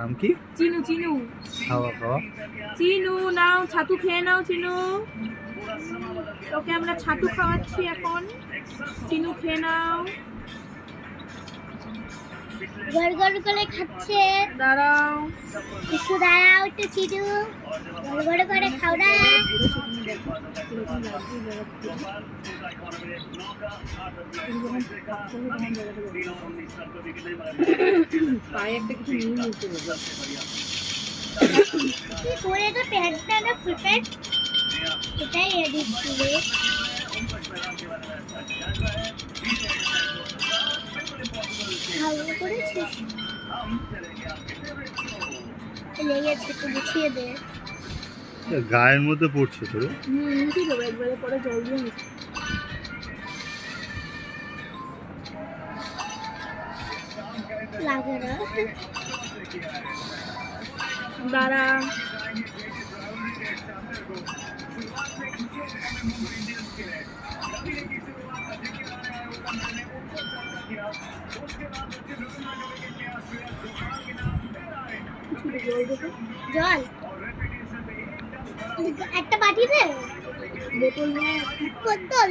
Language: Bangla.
নাম কি? চিনু চিনু। খাওয়া খাওয়া। চিনু নাও, ছাতু খেয়ে নাও চিনু। তোকে আমরা ছাতু খাওয়াচ্ছি এখন। চিনু খেয়ে নাও। গড়গড় করে খাচ্ছে। দাঁড়াও। একটু দাঁড়াও, একটু চিনু। গড়গড় করে খাও না। পায়ে একটা কিছু নিয়ে নিতে হবে। কি করে তো প্যান্টটা না ফুল প্যান্ট? এটাই দিচ্ছি রে। ভালো করেছিস। লেগেছে, একটু গুছিয়ে দে। গায়ের মধ্যে পড়ছে তো। মুছিয়ে দেবো একবারে, পরে জল দিয়ে মুছি। লাগে না। দাঁড়া। জল একটা বাটি দে। বোতল নিয়ে বোতল